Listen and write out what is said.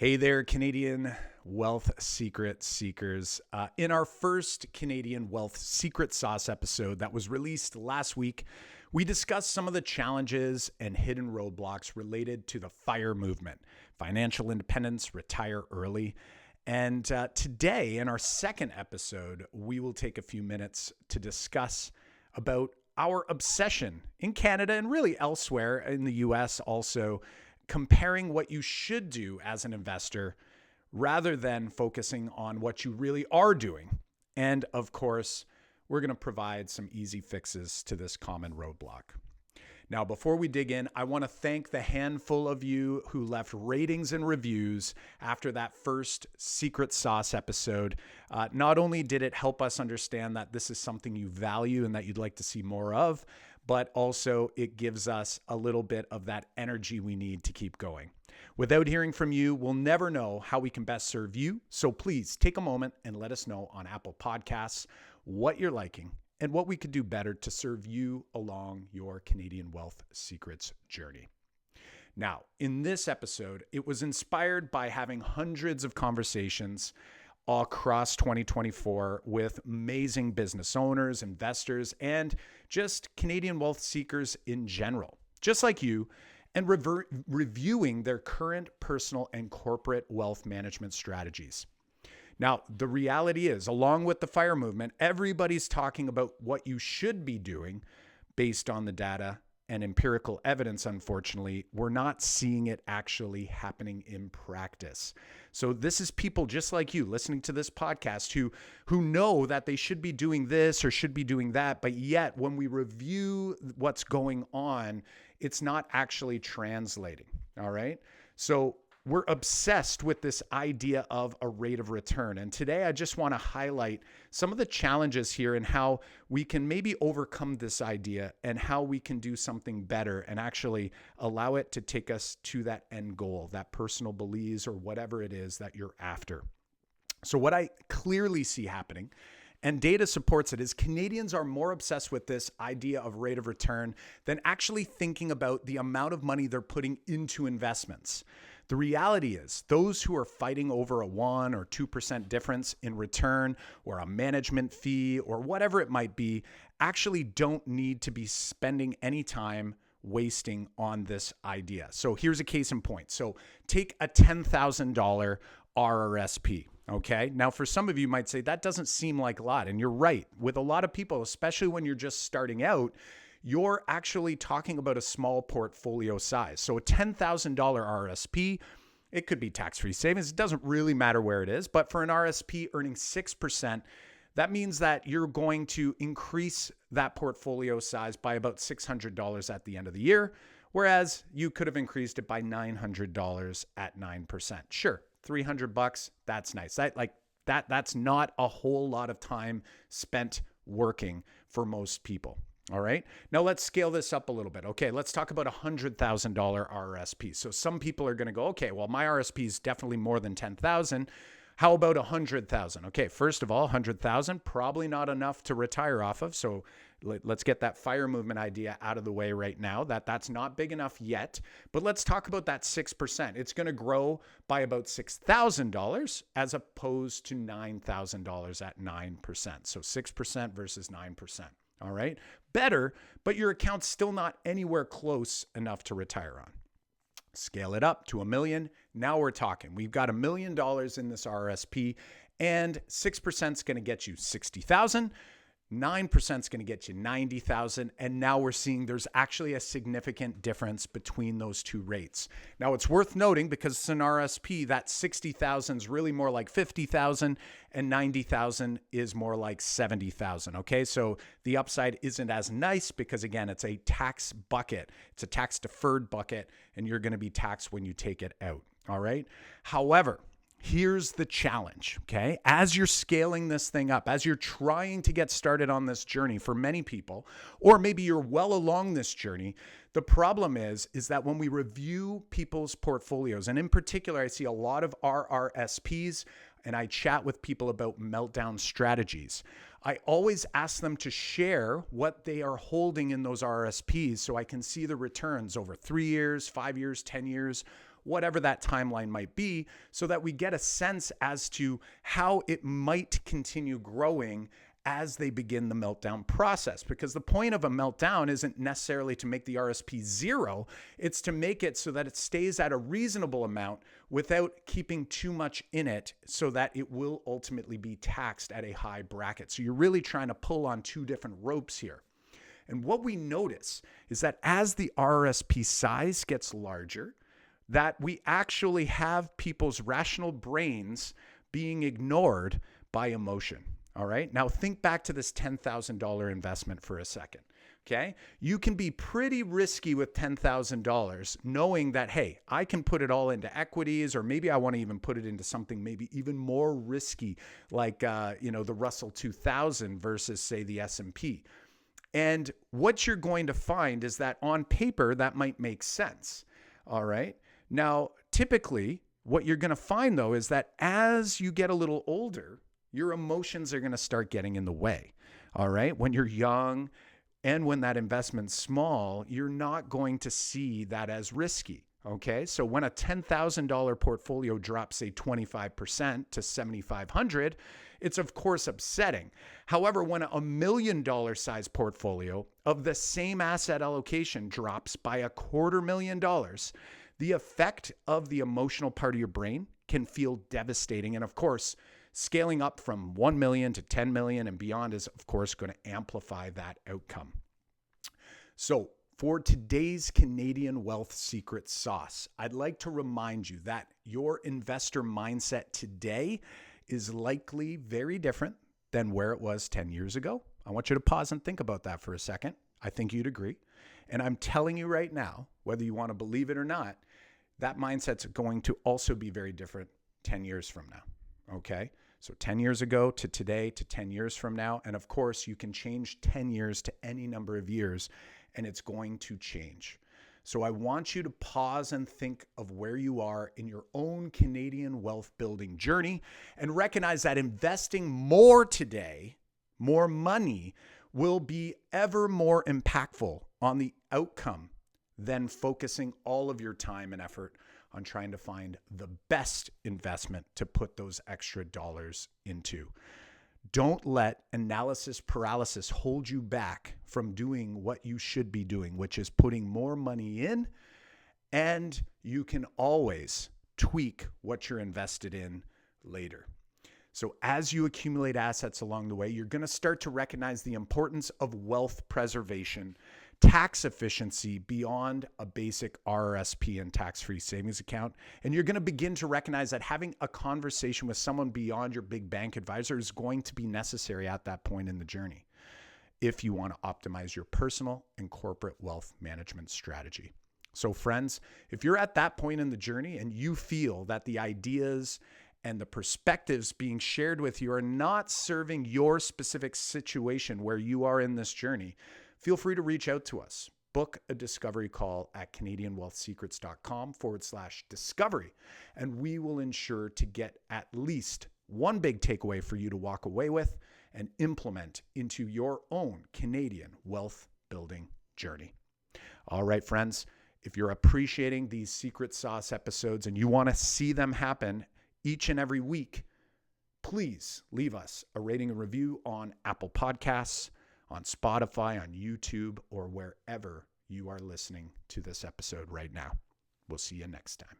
Hey there, Canadian wealth secret seekers. In our first Canadian wealth secret sauce episode that was released last week, we discussed some of the challenges and hidden roadblocks related to the FIRE movement, financial independence, retire early. And today, in our second episode, we will take a few minutes to discuss about our obsession in Canada and really elsewhere in the US also, comparing what you should do as an investor rather than focusing on what you really are doing. And of course, we're going to provide some easy fixes to this common roadblock. Now, before we dig in, I want to thank the handful of you who left ratings and reviews after that first Secret Sauce episode. Not only did it help us understand that this is something you value and that you'd like to see more of, but also it gives us a little bit of that energy we need to keep going. Without hearing from you, we'll never know how we can best serve you. So please take a moment and let us know on Apple Podcasts what you're liking and what we could do better to serve you along your Canadian wealth secrets journey. Now, in this episode, it was inspired by having hundreds of conversations all across 2024 with amazing business owners, investors, and just Canadian wealth seekers in general, just like you, and reviewing their current personal and corporate wealth management strategies. Now, the reality is, along with the FIRE movement, everybody's talking about what you should be doing based on the data and empirical evidence. Unfortunately, we're not seeing it actually happening in practice. So this is people just like you listening to this podcast who know that they should be doing this or should be doing that, but yet when we review what's going on, it's not actually translating. All right. So we're obsessed with this idea of a rate of return. And today I just want to highlight some of the challenges here and how we can maybe overcome this idea and how we can do something better and actually allow it to take us to that end goal, that personal beliefs or whatever it is that you're after. So what I clearly see happening, and data supports it, is Canadians are more obsessed with this idea of rate of return than actually thinking about the amount of money they're putting into investments. The reality is those who are fighting over a 1 or 2% difference in return or a management fee or whatever it might be actually don't need to be spending any time wasting on this idea. So here's a case in point. So take a $10,000 RRSP. Okay. Now, for some of you might say that doesn't seem like a lot. And you're right. With a lot of people, especially when you're just starting out, you're actually talking about a small portfolio size. So a $10,000 RSP, it could be tax-free savings. It doesn't really matter where it is, but for an RSP earning 6%, that means that you're going to increase that portfolio size by about $600 at the end of the year, whereas you could have increased it by $900 at 9%. Sure, $300, that's nice. That's not a whole lot of time spent working for most people. All right. Now let's scale this up a little bit. Okay. Let's talk about $100,000 RRSP. So some people are going to go, okay, well, my RSP is definitely more than 10,000. How about 100,000? Okay. First of all, 100,000, probably not enough to retire off of. So let's get that FIRE movement idea out of the way right now. That's not big enough yet, but let's talk about that 6%. It's going to grow by about $6,000 as opposed to $9,000 at 9%. So 6% versus 9%. All right. Better, but your account's still not anywhere close enough to retire on. Scale it up to $1 million. Now we're talking. We've got $1 million in this RSP, and 6% is going to get you 60,000. 9% is going to get you 90,000. And now we're seeing there's actually a significant difference between those two rates. Now it's worth noting, because it's an RSP, that 60,000 is really more like 50,000 and 90,000 is more like 70,000. Okay. So the upside isn't as nice because, again, it's a tax bucket. It's a tax deferred bucket, and you're going to be taxed when you take it out. All right. However, here's the challenge, okay? As you're scaling this thing up, as you're trying to get started on this journey for many people, or maybe you're well along this journey, the problem is that when we review people's portfolios, and in particular, I see a lot of RRSPs, and I chat with people about meltdown strategies. I always ask them to share what they are holding in those RSPs so I can see the returns over 3 years, 5 years, 10 years, whatever that timeline might be, so that we get a sense as to how it might continue growing as they begin the meltdown process. Because the point of a meltdown isn't necessarily to make the RSP zero, it's to make it so that it stays at a reasonable amount without keeping too much in it so that it will ultimately be taxed at a high bracket. So you're really trying to pull on two different ropes here. And what we notice is that as the RSP size gets larger, that we actually have people's rational brains being ignored by emotion. All right. Now think back to this $10,000 investment for a second. Okay. You can be pretty risky with $10,000 knowing that, hey, I can put it all into equities, or maybe I want to even put it into something maybe even more risky, like, the Russell 2000 versus say the S&P. And what you're going to find is that on paper, that might make sense. All right. Now, typically what you're going to find though, is that as you get a little older, your emotions are going to start getting in the way. All right. When you're young and when that investment's small, you're not going to see that as risky. Okay. So when a $10,000 portfolio drops, say 25% to $7,500, it's of course upsetting. However, when a $1 million size portfolio of the same asset allocation drops by $250,000, the effect of the emotional part of your brain can feel devastating. And of course, scaling up from 1 million to 10 million and beyond is, of course, going to amplify that outcome. So for today's Canadian Wealth Secret Sauce, I'd like to remind you that your investor mindset today is likely very different than where it was 10 years ago. I want you to pause and think about that for a second. I think you'd agree. And I'm telling you right now, whether you want to believe it or not, that mindset's going to also be very different 10 years from now. Okay. So 10 years ago to today to 10 years from now. And of course, you can change 10 years to any number of years, and it's going to change. So I want you to pause and think of where you are in your own Canadian wealth building journey and recognize that investing more today, more money, will be ever more impactful on the outcome than focusing all of your time and effort on trying to find the best investment to put those extra dollars into. Don't let analysis paralysis hold you back from doing what you should be doing, which is putting more money in, and you can always tweak what you're invested in later. So as you accumulate assets along the way, you're going to start to recognize the importance of wealth preservation, tax efficiency beyond a basic RRSP and tax-free savings account. And you're going to begin to recognize that having a conversation with someone beyond your big bank advisor is going to be necessary at that point in the journey if you want to optimize your personal and corporate wealth management strategy. So friends, if you're at that point in the journey and you feel that the ideas and the perspectives being shared with you are not serving your specific situation where you are in this journey, feel free to reach out to us. Book a discovery call at CanadianWealthSecrets.com/discovery, and we will ensure to get at least one big takeaway for you to walk away with and implement into your own Canadian wealth building journey. All right, friends, if you're appreciating these secret sauce episodes and you want to see them happen each and every week, please leave us a rating and review on Apple Podcasts, on Spotify, on YouTube, or wherever you are listening to this episode right now. We'll see you next time.